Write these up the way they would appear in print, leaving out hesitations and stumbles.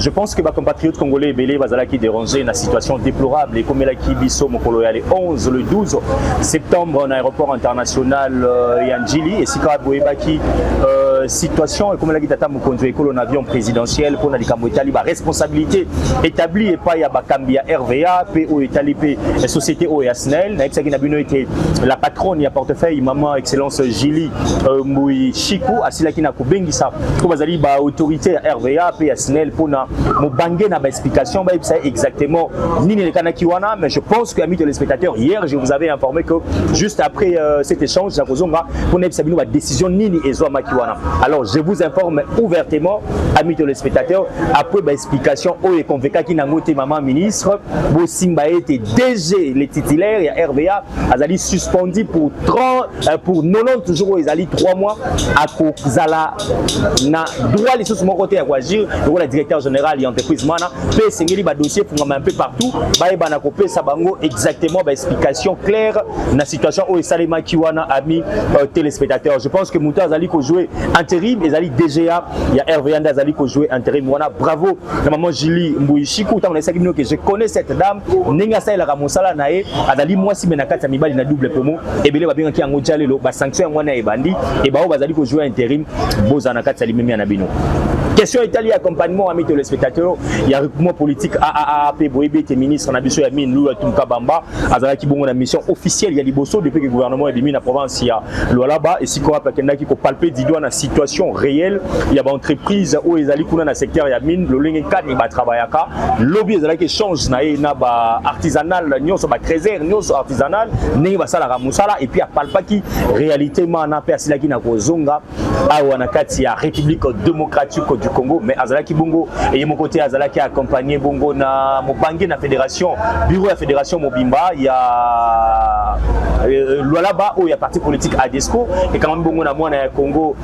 je pense que les compatriotes congolais belé bazala qui dérangé dans la situation déplorable et comme elle a qui biso mokolo ya le 11 le 12 septembre en aéroport international Yandjili et si ka boyebaki situation et comme elle a dit tata mokonzo ekolo en avion présidentiel pour na likambo etali ba responsabilité établie et pas ya bakambi ya RVA pe o etali pe société OSNL na exaki na bino était la patronne ya portefeuille maman excellence Jili Mbui Chikou asilaki na kubengisa ko bazali ba autorité ya RVA pe ya SNEL pour na mobange na ba explication ba ça exactement nini le kanaki wana mais je pense que amis téléspectateurs hier je vous avais informé que juste après cet échange na kozonga pour na sabino ba décision nini ezwa makiwana. Alors je vous informe ouvertement amis téléspectateurs après ba explication o e convoqué ki na ngote maman ministre bo simba était DG les titulaires ya RVA azali suspendu pour 90 jours ezali 3 mois à kozala na droit les sous mon côté à agir le directeur général et entreprise mana pe sengeli ba dossier fungama un peu partout ba e bana kopé sabango exactement ba explication claire na situation o esalema kiwana ami téléspectateurs. Je pense que Mouta azali ko jouer intérim ezali DGA ya RVA azali ko jouer intérim wana bravo na maman Jili Mbui Chikou tant on essaie que je connais cette dame ninga sa la ramosala na e azali mwasi menakata mibali na double promo ebele ba benga ki yango jalelo ba sanction ngwana e bandi e ba o bazali ko jouer intérim bozana kata limemi na bino. Question Italie accompagnement amis téléspectateurs, il y a regroupement politique AAAP Boébé te ministre na biso ya mine Lula Tunkabamba azala ki bongo na mission officielle il y a liboso depuis que le gouvernement est mis na province ya Lualaba et si ko apakenda ki ko palper du doigt na situation réelle il y a ba entreprise o ezali kuna na secteur ya mine le lenge kani ba travaillaka lobby ezala ki change na e na ba artisanal nyonso ba trésor nyonso artisanal ndenge ba sala musala et puis a palpa ki réalité mana pe asila ki na kozonga awa na kati ya République démocratique du Congo mais azalaki bongo et mon côté azalaki accompagné bongo na mobangi na fédération bureau de fédération mobimba il y a Lualaba où il y a parti politique ADESCO et quand même bongo na mwana ya Congo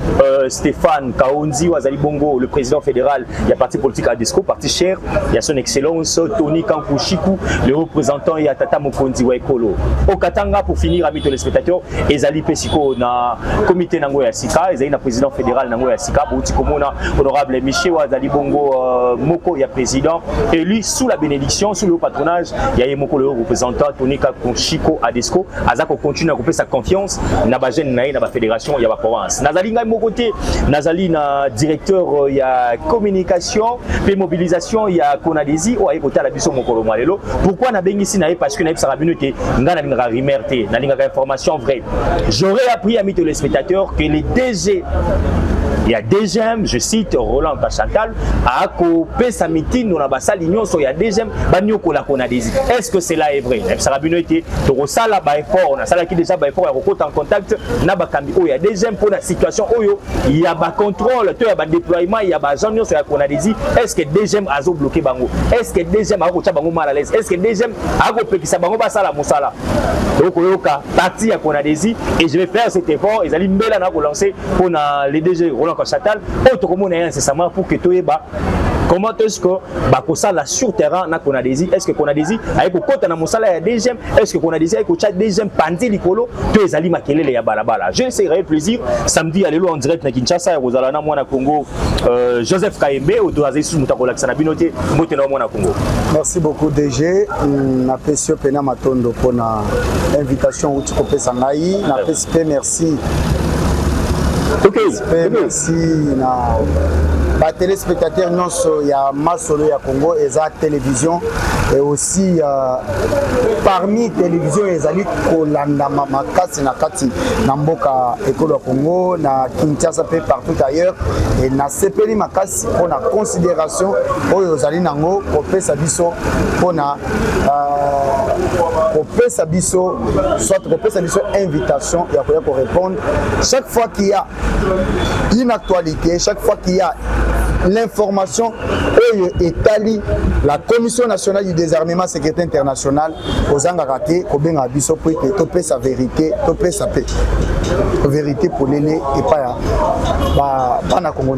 Stéphane Kaonzi wazali bongo le président fédéral il y a parti politique ADESCO parti cher il y a son excellence Tony Kankushiku le représentant il y a Tata Mokonzi wa Ekolo au Katanga pour finir amis téléspectateurs ezali pesiko na comité nango ya Sika ezali na président fédéral nango ya Sika bouti komona honorable Michel Wazali Bongo Moko ya président élu sous la bénédiction sous le patronage il y a Moko le représentant Tony Kankushiko ADESCO azako continue à couper sa confiance na ba jeune na ba fédération ya ba province nazali ngai moko te nazali na directeur ya communication et mobilisation ya Konadesi o ayekota la biso moko lo lelo pourquoi na bengisi na parce que na ebisa bino te ngana linga rimerté na linga information vraie j'aurais appris amis téléspectateurs que les DG il y a deuxième, je cite Roland Kachantal, à couper sa meeting dans la basse l'union sur il y a deuxième, Banyoko la Konadesi. Est-ce que cela est vrai? Ça a bien été, tu ressens là bas effort, on a ça qui déjà bas effort, on est en contact, n'a pas cambi. Il y a deuxième pour la situation, il y a bas contrôle, il y a bas déploiement, il y a bas gens sur la Konadesi. Est-ce que deuxième a bloqué Bango? Est-ce que deuxième a reçu Bango mal à l'aise? Est-ce que deuxième a repris sa Bango Basala Moussala? Donc il y a parti à Konadesi et je vais faire cet effort. Ils allaient me lancer pour les DG Roland Chatal autre comme incessamment pour que tu eba comment est-ce que bakosa la sur terrain na Konadesi est-ce que Konadesi avec kota na mosala ya deuxième est-ce que Konadesi avec cha deuxième pandi likolo to ezali makelele ya balabala je serai plaisir samedi allez en direct na Kinshasa ya kozala na mwana Congo Joseph Kaembe au doazi sous mutakola sana binote mbote na mwana Congo. Merci beaucoup DG na pesio pena matondo pour na invitation où tu copé sangai na pespe merci. Ok, merci na ba téléspectateurs il y a Masolo ya Congo et za télévision et aussi parmi télévision ezali kolanda makasi na kati na mboka ekolo ya Congo na Kinshasa pe partout ailleurs et na sepeli makasi pona considération oyo ezali nango kopesa biso pona kopesa biso soit kopesa biso invitation ya koya ko répondre chaque fois qu'il y a une actualité, chaque fois qu'il y a l'information établie la Commission nationale du désarmement sécurité internationale aux Angaraté, Kobenga Biso pour topé sa vérité, topé sa paix. Vérité pour l'élé et pas na Congo.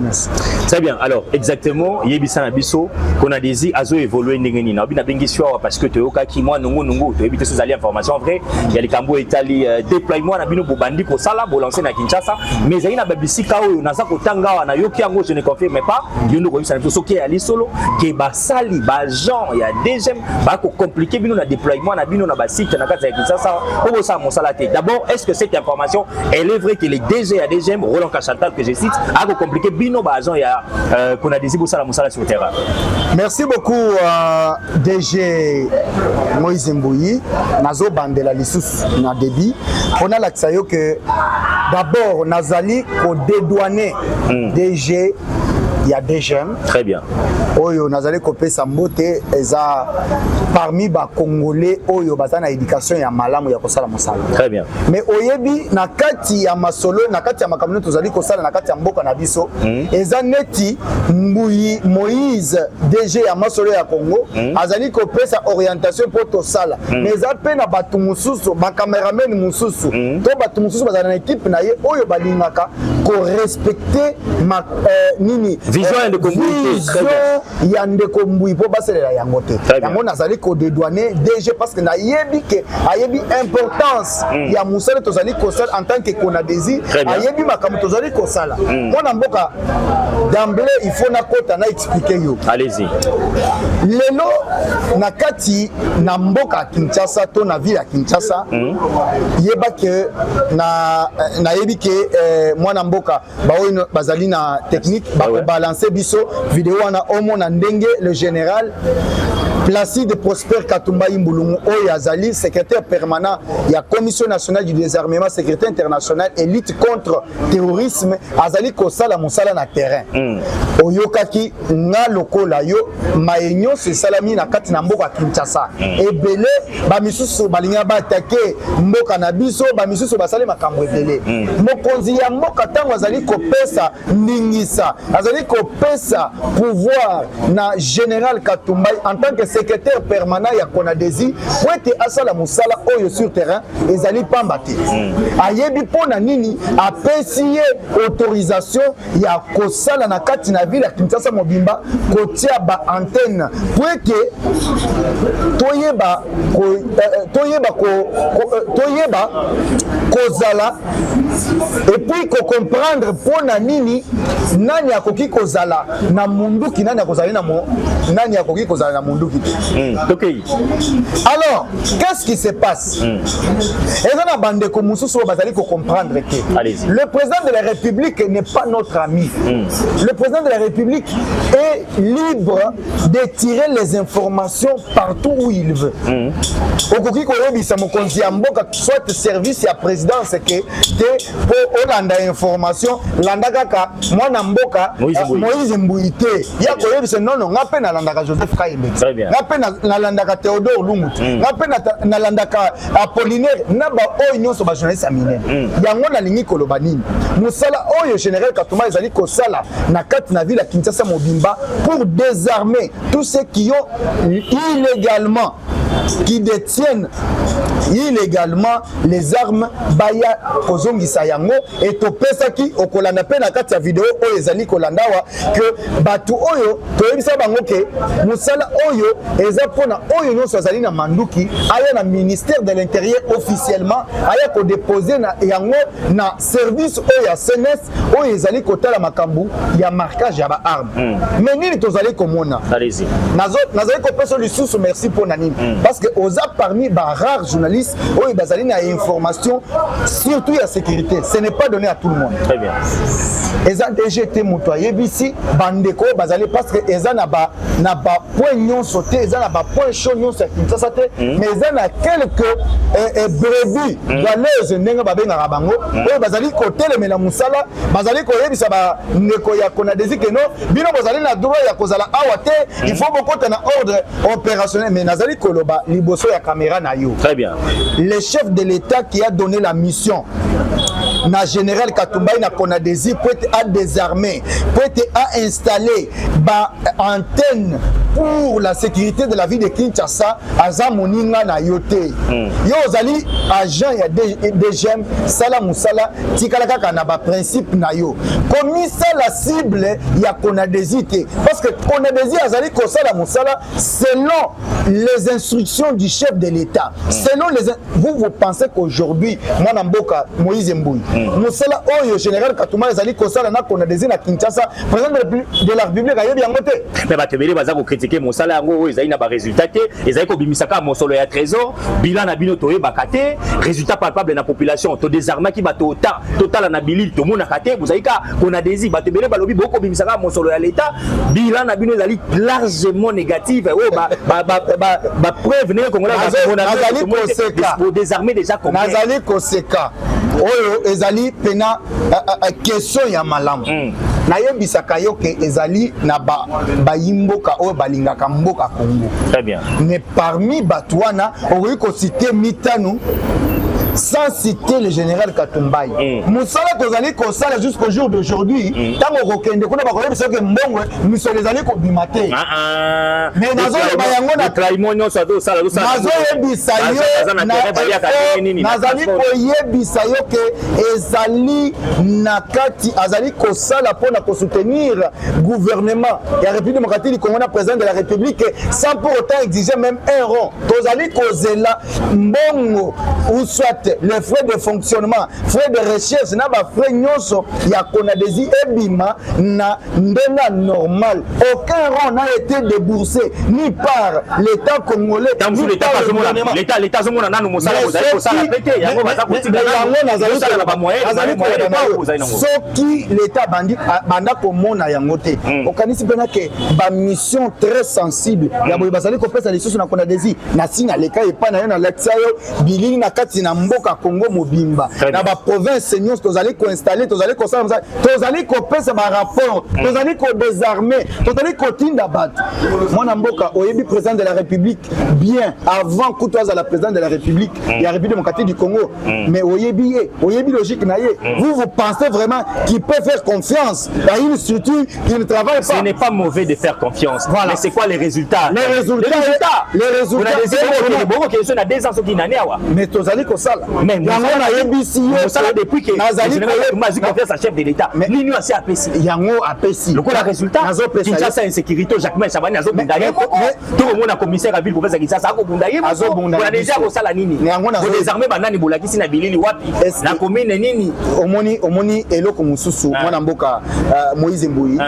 Très bien. Alors exactement, Yebisa Biso qu'on a désir azo évoluer n'engeni na bina bengi soa parce que toyoka ki moi nungu to éviter ces alliés information vrai, il y a les cambo étali déploiement na bino bobandi ko sala bo lancer na Kinshasa, mais il y a na babisika o na za ko tanga na yoki yango je ne confirme pas bino ko bisa so ke ali solo ke basali ba gens ya DGM ba ko compliquer bino na déploiement na bino na ba site na kati ya Kinshasa o ça mosala te. D'abord, est-ce que cette information elle est vraie que les DG à DGM Roland Kachantal que je cite a ko compliquer bino ba agent ya qu'on a des bosala mosala sur le terrain. Merci beaucoup DG Moïse Mbouyi nazo bandela lisusu na débit on a l'accès que d'abord nazali ko dédouaner DG il y a des jeunes. Très bien. Oyo nazali kopé sambote eza parmi ba congolais oyo bazana éducation ya malamu ya kosala mosala. Très bien. Mais oyebi na kati ya masolo na kati ya makamino tozali kosala na kati ya mboka na biso eza neti Mbouyi Moïse DG ya masolo ya Congo azali kopesa orientation pour tosala. Mais eza pe na batu mususu ba cameraman mususu to batu mususu bazana na équipe na ye oyo balingaka ko respecter ma nini vision de communauté ya ndeko Mbouyi po baselela yango te yango nazali ko dédouaner DG parce que na yebi ke ayebi importance ya musala tozali kosala en tant que Konadesi ayebi makambo tozali kosala mona mboka d'emblée il faut na kota na expliquer yo allez-y lelo na kati na mboka Kinshasa to na ville ya Kinshasa yeba ke na yebi ke mwana mboka baoyo bazali na technique ba balancer biso vidéo wana omo na ndenge le général Placide Prosper Katumba Imbulungu oyo azali secrétaire permanent ya commission nationale du désarmement secrétaire international et lutte contre terrorisme azali kosala mosala na terrain oyokaki nga lokola yo mayenyo se salami na kati na mboka Kinshasa ebele ba misusu balinga ba attaquer mboka na biso ba misusu basali makambo ebele mokonzi ya mboka tango azali kopesa ndingisa azali kopesa pouvoir na général Katumba en tant que secrétaire permanent ya Konadesi pour être asala musala oyo sur terrain ezali pambate ayebi pona nini apesi autorisation ya kosala na kati na ville ya Kinshasa mobimba kotia ba antenne pour que toyeba kozala et puis ko comprendre pona nini nani akoki kozala na munduki nani akozali na nani akoki kozala na munduki. Okay. Alors, qu'est-ce qui se passe? Comprendre que le président de la République n'est pas notre ami. Le président de la République est libre de tirer les informations partout où il veut. Soit service à présidence que pour Olanda information, Landaka, moi Namboka, Moïse Mbouyi. Non, non, Joseph Kaïmbe. Très bien. Nalandaka Théodore Lumut, nalandaka Apollinaire, naba oyo so ba journaliste amine. Yango na lingi kolobani. Musala oyo général Katumba ezali ko sala na kati na ville ya Kinshasa mobimba pour désarmer tous ceux qui ont illégalement qui détiennent illégalement les armes baya kozongisa yango et topesaki okolanda pe na kati ya vidéo oyo ezali kolandawa que batu oyo toyebisa bango ke musala oyo eza pona oyo nyonso azali na manduki aya na ministère de l'intérieur officiellement aya ko déposer na yango na service oyo ya CNS oyo ezali kotala makambu ya marquage ya ba arme mais nini tozali komona allez-y nazali kopesa lisusu merci pona nini parce que oza parmi ba rares journalistes oyo bazali na information surtout ya sécurité ce n'est pas donné à tout le monde. Très bien. Eza DGT muto yebisi bandeko bazali parce que eza na ba point nyonso te eza na ba point chaud nyonso Kinshasa te mais eza na quelques brebis galeuses ndenge babengaka bango oyo bazali kotelemela musala bazali koyebisa ba ndeko ya Konadesi que non bino bazali na droit ya kozala awa te il faut bokota na ordre opérationnel mais nazali koloba liboso ya caméra na yo. Très bien. Le chef de l'État qui a donné la mission na général Katumba na Konadesi peut être à désarmer, peut être à installer ba antenne pour la sécurité de la ville de Kinshasa aza moninga na yote yo ozali agent ya DGM sala musala tikala kaka na ba principe na yo komisa la cible ya Konadesi te parce que Konadesi azali kosala musala selon les instructions du chef de l'État selon les vous pensez qu'aujourd'hui mwana mboka Moïse Mbouyi musala oyo général Katumba azali kosala na Konadesi na Kinshasa président de la République ayebi yango te mais batebele baza ko critiquer musala yango oyo ezali na ba résultat te ezali ko bimisaka mosolo ya trésor bilan na bino toye bakate résultat palpable na population to désarmaki bato total na bilil to mona kate vous avez ka Konadesi batebele balobi boko bimisaka mosolo ya l'état bilan na bino ezali largement négative oyo ba preuve ne congolais pour désarmer déjà comme nazali koseka oyo ezali pena question ya malamu nayebisaka yo ke ezali na bayimboka oyo balingaka mboka Congo très bien mais parmi batwana okoki kosite mitano sans citer le général Katumbayi musala tozali kosala jusqu'au jour d'aujourd'hui tango kokende kuna bakoyebisa ke mbongo misolo ezali kobima te mais nazoyeba yango nazali koyebisa yo ke ezali na kati azali kosala mpona kosoutenir gouvernement ya République démocratique du Congo na président de la République sans pour autant exiger même un rond tozali kozela mbongo ou soit les frais de fonctionnement, frais de recherche, na ba frais nyonso ya Konadesi ebima na ndena normal. Aucun rond n'a été déboursé ni par l'État congolais. Ni par le gouvernement. L'État zomona nanu mosala kozali kosala pété yango baza kotika na ba moyen soki l'État banda komona yango te. Okanisi pena ke ba mission très sensible ya boye bazali kopesa lisusu na Konadesi na singa leka epa na yo na Lexayo bilini na kati na mboka Congo mobimba na ba province nyonso tozali ko installer tozali ko sala tozali ko pesa ba rapport tozali ko désarmer tozali ko tinda bat mwana mboka oyebi président de la République bien avant kutoza la président de la République ya République démocratique du Congo mais oyebi logique na ye vous pensez vraiment qu'il peut faire confiance à une structure qui ne travaille pas? Ce n'est pas mauvais de faire confiance voilà. Mais c'est quoi les résultats? Les résultats mais tozali ko sala yango na yebisi yo sala depuis que nazali confiance à chef de l'État l'union assez apesi yango apesi le résultat Kinshasa insécurité Jacques Chabani azo bundaye tout le monde a commissaire à ville pour faire Kinshasa ako bundaye on a déjà ko sala nini ko désarmer banani bolakisi na bilili wapi na commune nini omoni eloko mususu mwana mboka Moïse Mbouyi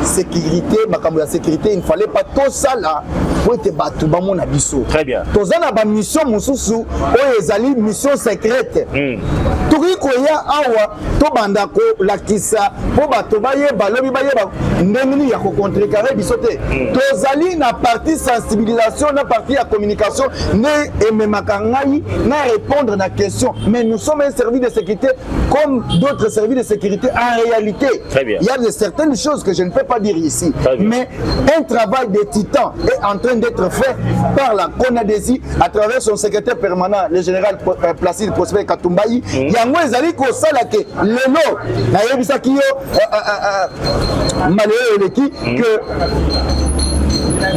sécurité makambo ya sécurité il ne fallait pas tout ça là pour te battre ba mona biso très bien tozana ba mission mususu oyo ezali mission secrète toki koya awa to banda ko lakisa po bato bayeba lobi bayeba ndengini ya ko contrecarrer biso te tozali na partie sensibilisation na partie ya communication ne ememaka ngai na répondre na question mais nous sommes un service de sécurité comme d'autres services de sécurité en réalité il y a de certaines choses que je ne peux pas dire ici mais un travail de titan est en train d'être fait par la Konadesi à travers son secrétaire permanent le général Placide Prosper Katumbayi yango ezali kosala ke lelo na yebisaki yo malheureux eleki que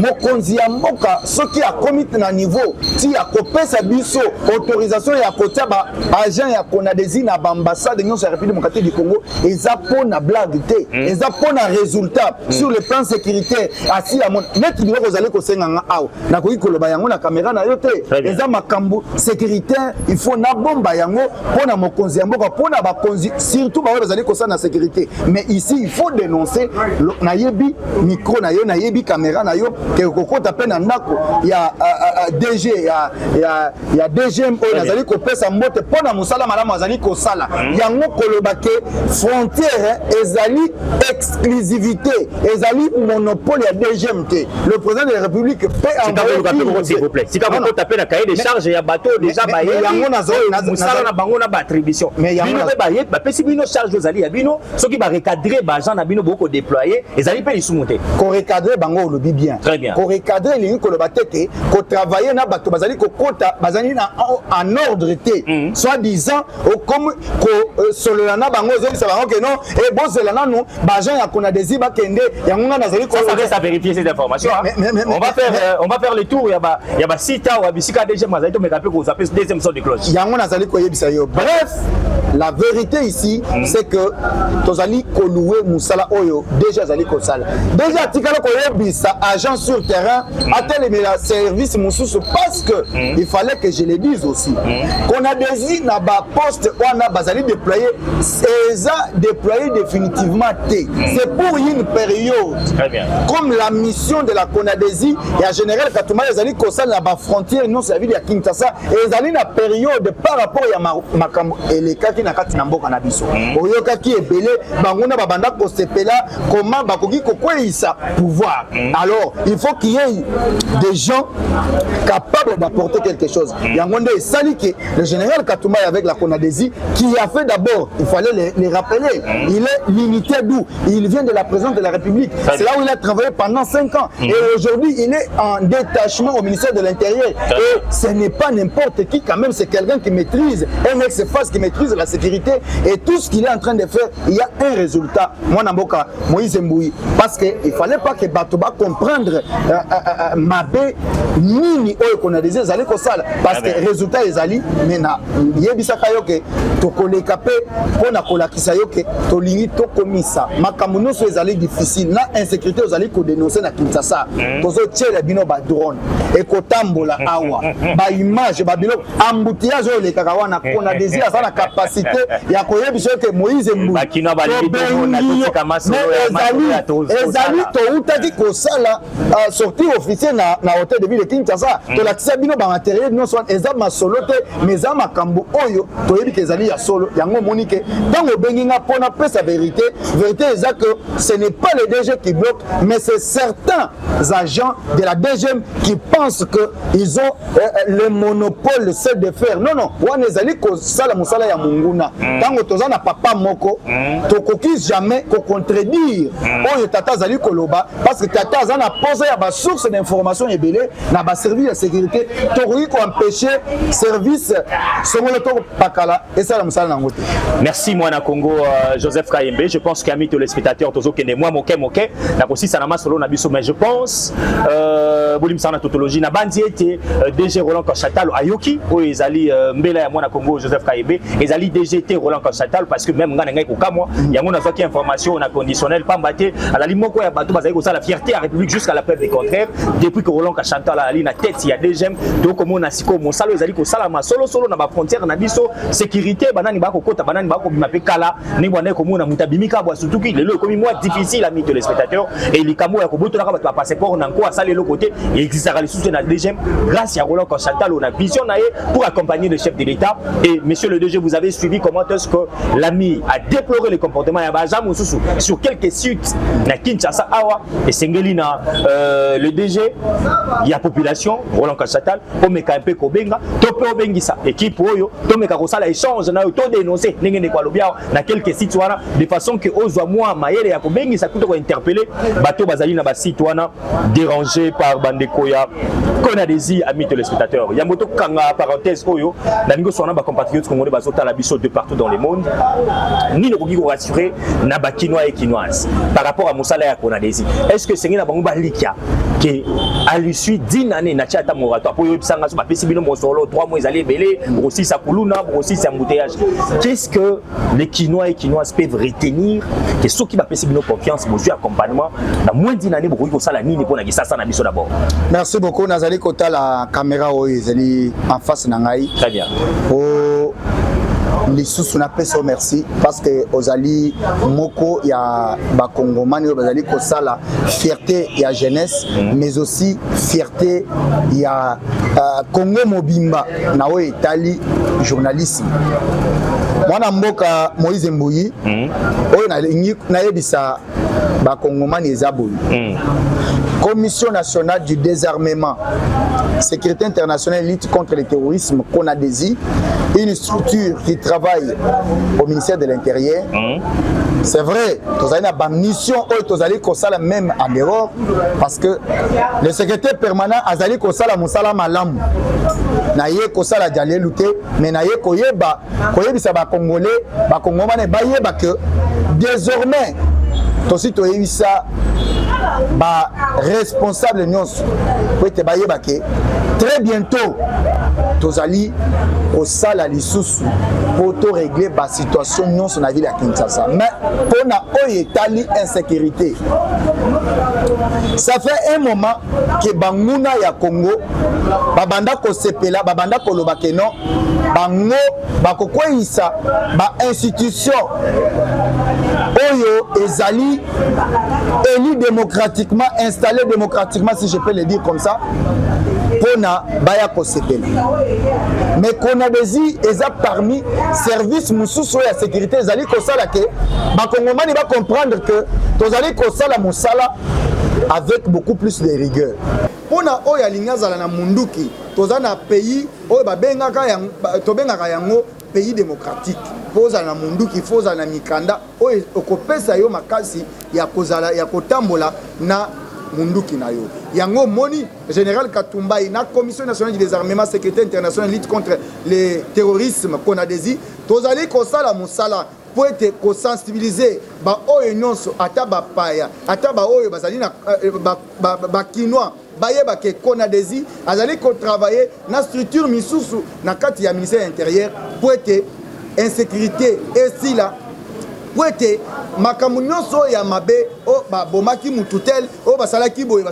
mokonzi ya mboka soki akomi na niveau ti akopesa biso autorisation ya kotia ba agent ya Konadesi na ambassade nyonso ya République démocratique du Congo eza pona blague te eza pona résultat sur le plan sécuritaire asi ya mon net biloko ozali kosenga nga aw na koki koloba yango na caméra na yo te eza makambo sécuritaire il faut na bomba yango pona mokonzi ya mboka pona bakonzi surtout ba bazali kosala na sécurité mais ici il faut dénoncer na yebi micro na yo na yebi caméra na yo que kokota pe na ndako ya DG ya DGM oyo nazali kopesa mbote pona musala malamu azali kosala yango koloba ke frontière ezali exclusivité ezali monopole ya DGM te le président de la République peut envoyer s'il vous plaît si quand vous tapez la cahier des charges ya bateau déjà baye yango musala na bango na ba attribution bino pe baye ba pesi bino charge ozali ya bino soki ba recadrer ba agent na bino boko déployer ezali pe lisumonte ko recadrer bango olobi bien Très bien. Ko recadrer les ko batete, ko travailler na bato bazali ko kota, bazali na en ordre té. Soit disant comme ko solana bango zo ça bango que non et bon zelana non bajan ya kona desi ba kende ya ngonga nazali ko ça vérifier ces informations. On va faire le tour, il y a site ou bisika déjà mazali to mekape ko zapper deuxième son de cloche. Ya ngona nazali ko yebisa yo. Bref, la vérité ici c'est que tozali ko louer musala oyo déjà zali ko sala. Déjà tikala ko yebisa agent sur terrain attelle mais la service mususu parce que il fallait que je le dise aussi. Qu'on a désigné na ba poste on a bazali déployer ça déployer définitivement T. C'est pour une période. Très bien. Comme la mission de la Conadesi et à général Katouma ezali ko sala na ba frontière non servi ya Kinshasa et ezali na période par rapport ya makambo elekaki na kati na mboka na biso. Oyokaki ebele banguna babanda ko sepela comment bakoki ko kweyisa pouvoir. Alors, il faut qu'il y ait des gens capables d'apporter quelque chose. Yangonde et Saliki, le général Katouma avec la Conadesi, qui a fait d'abord, il fallait les rappeler, il est limité d'où? Il vient de la présidence de la République. C'est là où il a travaillé pendant 5 ans. Et aujourd'hui, il est en détachement au ministère de l'Intérieur. Et ce n'est pas n'importe qui, quand même, c'est quelqu'un qui maîtrise, un ex-face qui maîtrise la sécurité. Et tout ce qu'il est en train de faire, il y a un résultat. Moi, Namboka, Moïse Mboui. Parce qu'il ne fallait pas que Batoba comprendre Mabé, Nini, qu'on a des allées comme ça. Parce que le résultat est allé, mais il y a des que tu connais capé, qu'on a collé ça, que tu lis, tu commis ça. Ma camouflage, c'est allé difficile. La insécurité, vous allez dénoncer na Kinshasa. Tu as tiré les bino ba drone. Et que tambola awa. Ba image, ba bino embouteillage, les kakawana, qu'on a des à la capacité. Il y a que Moïse Mbou. Ezali to utaki ko sala sortie officielle na hôtel de ville de Kinshasa to la tsabino ba matériel non soit ezama solote meza makambo oyo to yebi ke ezali ya solo yango monike donc benginga pona pesa vérité est que ce n'est pas le DG qui bloque mais c'est certains agents de la DGM qui pensent que ils ont le monopole le seul de faire non wana ezali ko sala musala ya munguna tango tozana papa moko to koki jamais ko contredire oyo tata zali koloba parce que tata zana posé ya ba source d'information ebele na ba service de sécurité to ko empêcher service songolo to pakala et ça la musala nango. Merci mwana Congo Joseph Kayembe. Je pense qu'amis téléspectateurs tozo kende moi moke na kosi sana masolo na biso mais je pense bolim sana tautologie na bandi été DG Roland Konchatal ayoki o ezali mbela ya mwana Congo Joseph Kayembe ezali DGT Roland Konchatal parce que même ngana ngai ko kamwa yango na zoki information na conditionnel pambate à la limoko ya bato bazali ko sala fierté à République jusqu'à la preuve du contraire depuis que Roland Konchatal ali na tête ya DGM to komo na siko mo salo ezali ko sala ma solo na ba frontière na biso sécurité banani ba ko kota banani ba ko bima pe kala ni bwana ko mona mutabimika bwa surtout ki lelo komi moi difficile ami de téléspectateurs et likamo ya ko boto na ka ba passeport na ko asala le côté et existe à soutien na DGM grâce à Roland Konchatal on a vision naé pour accompagner le chef de l'État et monsieur le DG vous avez suivi comment est-ce que l'ami a déploré le comportement ya baja mususu sur quelques sites na Kinshasa awa et Sengelina le DG il y a population Roland Konchatal o meka un peu kobenga to pe obengisa équipe oyo to meka ko sala échange na to dénoncer ngene kwa lobia na quelques sites wana de façon que ozwa moi mayele ya kobengisa kuto ko interpeller bato bazali na ba site wana dérangé par bandeko ya Conadesi amis téléspectateurs ya moto kanga parenthèse oyo na ningo sona ba compatriotes congolais bazota la biso de partout dans le monde ni ne koki ko rassurer na ba kinois et kinoises par rapport à Moussala ya Conadesi est-ce que c'est ngina bango ba likia que à l'issue d'une année na chata moratoire pour yebisanga so ba pesi bino mosolo 3 mois allez belé aussi sa kuluna aussi sa embouteillage qu'est-ce que les kinois et kinoises peuvent retenir que ceux qui va pesi bino confiance monsieur accompagnement na moins d'une année beaucoup ko sala nini pona kisasa na biso d'abord. Merci beaucoup nazali kota la caméra oyo ezali en face na ngai. Très bien. Lisusu na peso merci parce que ozali moko ya ba congomani bazali ko sala fierté ya jeunesse mais aussi fierté ya Congo mobimba na o etali journalisme. Mwana mboka Moïse Mbouyi oyo na yebisa bakongomani eza boye. Commission nationale du désarmement, sécurité internationale et lutte contre le terrorisme, CONADESI, une structure qui travaille au ministère de l'Intérieur. C'est vrai, vous avez une mission, vous allez ça même en dehors, parce que le secrétaire permanent a allé ça musala malam. Naye kosala dialé luté, mais naye koyeba ba congolais, ba congomane ba yeba que désormais aussi to ça ba responsable nyonso pour te baye baké très bientôt tozali au sala lisusu pour to régler ba situation nyonso na ville ya Kinshasa, mais pour na oyetali insécurité ça fait un moment que banguna ya Congo babanda ko sepela babanda ko lobake non bango bakokwisa ba institution oyo ezali élu démocratiquement, installé démocratiquement, si je peux le dire comme ça, pour na baya kosepela. Mais CONADESI est parmi services mususu ya sécurité ezali kosala ke bakongomani va comprendre que tozali kosala musala avec beaucoup plus de rigueur. Pour na oya linyazala na munduki, tozana pays oyo babengaka yang tobengaka yango pays démocratique. Poza na munduki, foza na mikanda oyo okopesa yo makasi ya kozala ya kotambola na munduki na yo. Yango moni général Katumbai na commission nationale du désarmement, sécurité internationale, lutte contre le terrorisme CONADESI, tozali kosala musala pour être sensibiliser ba oyo nyonso ata ba paya ata ba oyo bazali na ba kinois bayeba ke CONADESI azali ko travailler na structure misusu na kati ya ministère intérieur pour être insécurité et si là pour être makambo nyonso ya mabe o ba bomaki mututel o basalaki boye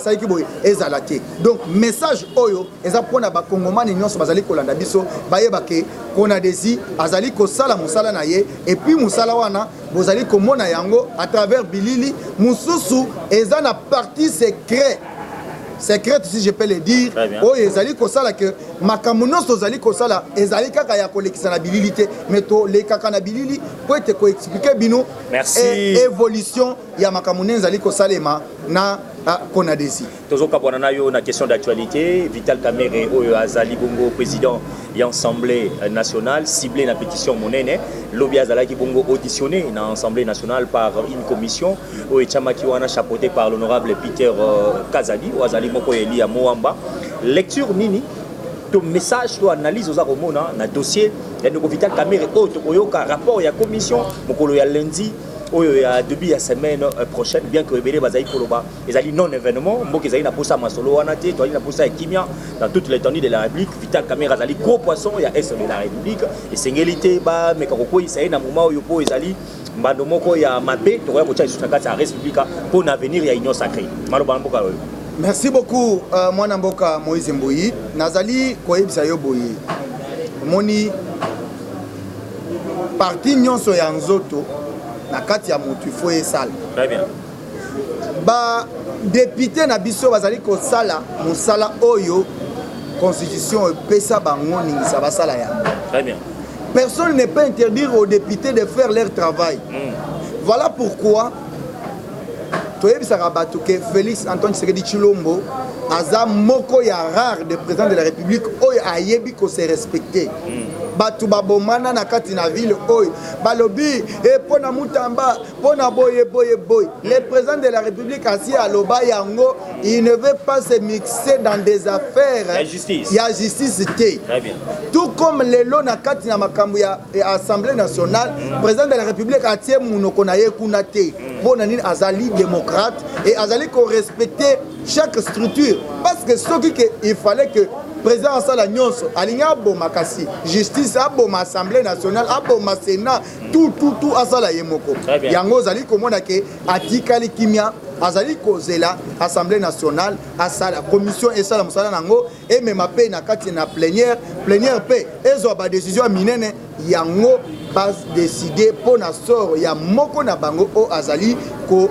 ezalaki. Donc message oyo eza pona ba kongomani nyonso bazali kolanda biso bayeba ke CONADESI azali ko sala musala na ye et puis musala wana bozali komona yango à travers bilili mususu eza na partie secrète si je peux le dire. Oh ezali kosala que makambo nyonso ezali kosala ezali kaka ya kolekisa na bililité mais to le kaka na bilili pour te ko expliquer bino merci évolution ya makambo ezali kosalema na CONADESI. Toujours kabwana na yo na question d'actualité, Vital Kamerhe oyo azali bongo président de l'Assemblée nationale ciblé la pétition monene lobby azalaki bongo auditionné dans l'Assemblée nationale par une commission oyo chamaki wana chapeauté par l'honorable Peter Kazadi ou azali moko eli ya Moamba. Lecture nini to message to analyse aux aromona na dossier ya ndeko Vital Kamerhe oyo to koyoka rapport ya commission mokolo ya lundi oyo ya début ya semaine prochaine, bien que ebele bazali koloba ezali non événement mboka ezali na posa masolo wana te to ali na posa ya kimia dans toute l'étendue de la République. Vital Kamerhe azali gros poisson ya est de la République et sengélité ba meka kokoyisa ye na moment oyo po ezali mbando moko ya mabe to koya kocha isusu kati ya République pour l'avenir ya union sacrée maloba mboka oyo. Merci beaucoup mwana mboka Moïse Mboyi nazali koyebisa yo boye moni parti nyonso ya nzoto na kati ya mutu fo esala. Très bien. Ba député na biso bazali ko sala musala oyo constitution pesa bango ningisa basala ya. Très bien. Personne ne peut interdire aux députés de faire leur travail. Voilà pourquoi toyebisaka bato ke Félix Antoine Tshisekedi Tshilombo aza moko ya rare de président de la République oyo ayebi ko se respecter. Batu babomana na kati na ville oyo balobi pona mutamba pona boye. Le président de la République assis à Loba yango il ne veut pas se mixer dans des affaires ya justice té. Tout comme le lo na kati na makambo ya Assemblée nationale président de la République atie munoko na ye kuna té pona nini azali démocrate et azali ko respecter chaque structure parce que ce qui il fallait que président asala nyonso alinga boma kasi justice aboma assemblée nationale aboma sénat tout asala yemoko yango zali komona ke atikali kimia azali kozela assemblée nationale asala commission esala musala nango et même pe na kati na plénière pe ezo ba décision minene yango bas décider pour na sort ya moko na bango o azali ko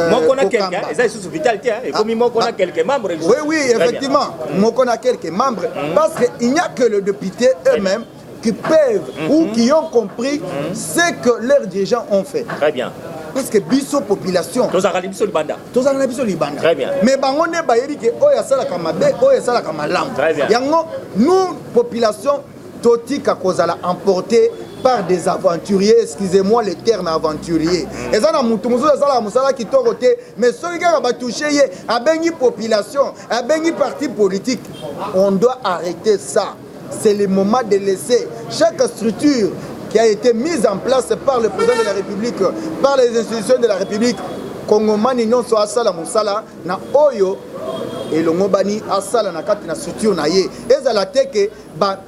moko na quelqu'un ça sous vitalité et comme moko na quelques membres. Oui effectivement moko na quelques membres parce que il n'y a que les députés eux-mêmes qui peuvent ou qui ont compris ce que leurs dirigeants ont fait. Très bien. presque biso population tozala biso libanda très bien mais bango ne bayebi ke oyo asalaka mabe oyo asalaka malamu yango nous population totika kozala emporté par des aventuriers, excusez-moi le terme aventurier. Et ça, mais ceux qui ont touché à bengi population, à bengi parti politique, on doit arrêter ça. C'est le moment de laisser chaque structure qui a été mise en place par le président de la République, par les institutions de la République, Congomani non so asala musala na oyo elongobani asala na kati na structure na ye. Ezala teke ba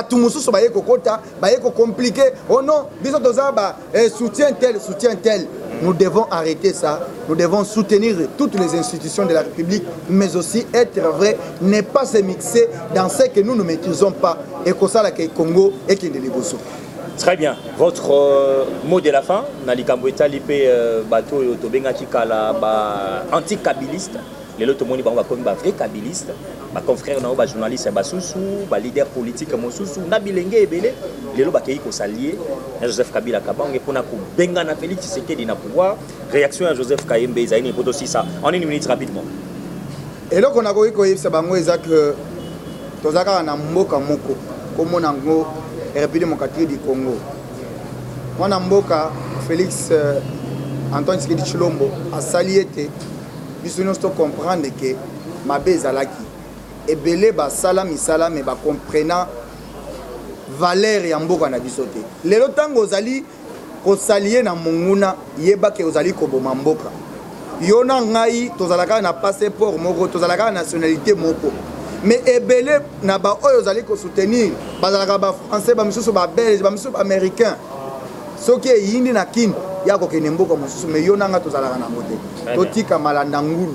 tout le monde baye kokota baye ko compliqué oh non biso toza ba soutien tel. Nous devons arrêter ça. Nous devons soutenir toutes les institutions de la République, mais aussi être vrai, ne pas se mixer dans ce que nous ne maîtrisons pas et que ça la Congo et qui est Bosso. Très bien. Votre mot de la fin, Nalikambo Etalipe bateau Tobenga Kikala anti-kabiliste. Les autres moni ba comme ba vrai kabiliste, ba confrère na ba journaliste ba susu, ba leader politique mo susu, na bilenge ebele, les lo ba kei ko s'allier, Joseph Kabila Kabange pona ko benga na Félix Tshisekedi na pouvoir, réaction à Joseph Kayembe Zaini pour aussi ça. En une minute rapidement. Et là qu'on a ko yebisa bango ezak tozaka na mboka moko comme nango République démocratique du Congo. Mwana mboka Félix Antoine Tshisekedi Tshilombo a saliété. Nous devons comprendre que mabe ezalaki ebele basala misala mais ba comprenant valeur ya mboka na biso te lelo tango ozali ko salier na monguna yeba ke ozali ko boma mboka yo na ngai tozalaka na passeport moko tozalaka na nationalité moko mais ebele na ba oyo ozali ko soutenir bazalaka ba français ba misusu ba belge ba misusu ba américain soki eyindi na kini yako kene mboka mosusu mais yo nanga tozalaka na mote totika malanda ngulu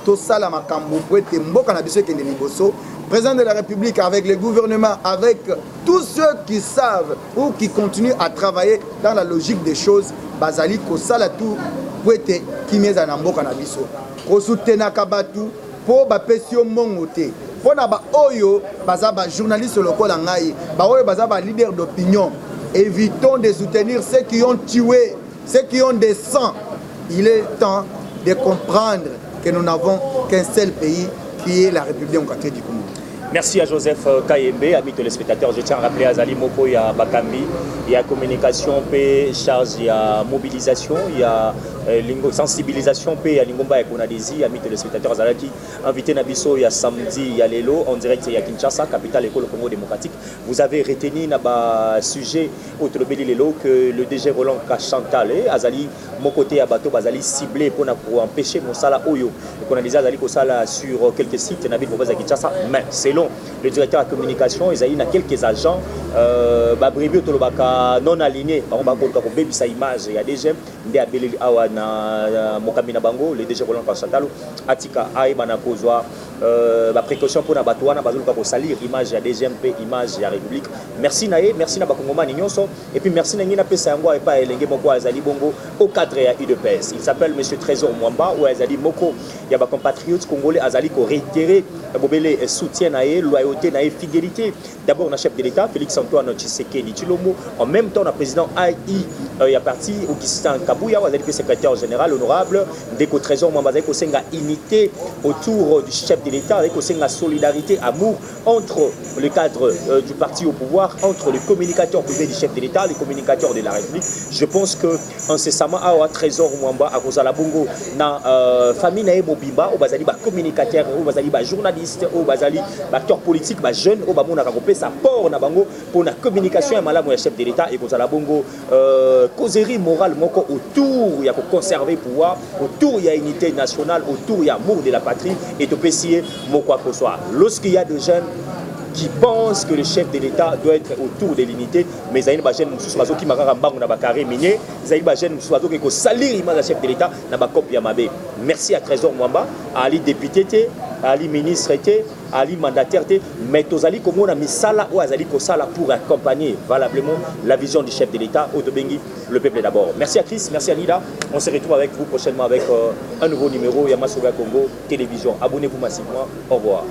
tosala makambo po ete mboka na biso kende liboso président de la République avec le gouvernement avec tous ceux qui savent ou qui continuent à travailler dans la logique des choses bazali kosala tout po ete kimeza na mboka na biso kosutenaka batu po bapesi yo mbongo te mpo na ba oyo baza ba journaliste lokola ngai ba oyo baza ba leader d'opinion. Évitons de soutenir ceux qui ont tué, ceux qui ont des sangs. Il est temps de comprendre que nous n'avons qu'un seul pays qui est la République démocratique du Congo. Merci à Joseph Kayembe, amis téléspectateurs. Je tiens à rappeler à Zali Moko, il y a Bakambi, il y a communication, charge, il y a mobilisation, il y a sensibilisation, il y a Lingomba et Konadesi, amis téléspectateurs. Zalaki, invité Nabiso, il y a samedi, il y a Lelo, en direct, il y a Kinshasa, capitale école Congo démocratique. Vous avez retenu un sujet au Tolobeli Lelo que le DG Roland Kachantal, Azali Mokote Abato, Bazali ciblé pour empêcher Monsala Oyo. Konadesi Azali Kosala sur quelques sites, Nabil Bobaza Kinshasa, mais selon le directeur de la communication, il y a quelques agents non alignés. Par exemple, il y a des gens qui ont le DG Roland Kachantal, Atika Aïbana Kozwa, précaution pour salir image à DGMP, image à la République. Merci Naé, merci na Bakongoma Ninyonso, et puis merci Nangina Pesangwa et pas Elenge Moko Azali Bongo au cadre de UDPS. Il s'appelle M. Trésor Mwamba ou Azali Moko. Il y a des compatriotes congolais Azali qui ont réitéré soutien Naé, loyauté Naé, fidélité. D'abord, le chef de l'État, Félix Antoine Tshisekedi Tshilombo. En même temps, le président AI, il y a parti au Kistan Kabouya, Azali secrétaire général honorable, Deko Trésor Mwamba, Azali Kosenga unité autour du chef de l'État, avec la solidarité, amour entre le cadre du parti au pouvoir, entre les communicateurs privés du chef de l'État, les communicateurs de la République. Je pense que incessamment, à Trésor Mwamba, à Kozala Bongo, na famille Naé Mobimba, au Bazali, communicateurs, au Bazali, journalistes, au Bazali, acteurs politiques, jeunes, au Bamona Rakopé, ça port na bango pour la communication et malam au chef de l'État et Kozala Bongo, causerie morale moko autour, il y a pour conserver le pouvoir, autour il y a unité nationale, autour il y a amour de la patrie et de pessier moko à soit. Lorsqu'il y a des jeunes qui pensent que le chef de l'État doit être autour de l'unité, mais il y a une jeune qui m'a rambang na bakare minier, il y a une jeune qui salir l'image du chef de l'État na bakop yamabe. Merci à Trésor Mwamba, à Ali député, à Ali ministre, à Ali mandataire, mais Tozali Komo na misala ou Azali Kosala pour accompagner valablement la vision du chef de l'État, Otobengi, le peuple d'abord. Merci à Chris, merci à Nida. On se retrouve avec vous prochainement avec un nouveau numéro Yamasoga Congo Télévision. Abonnez-vous massivement. Au revoir.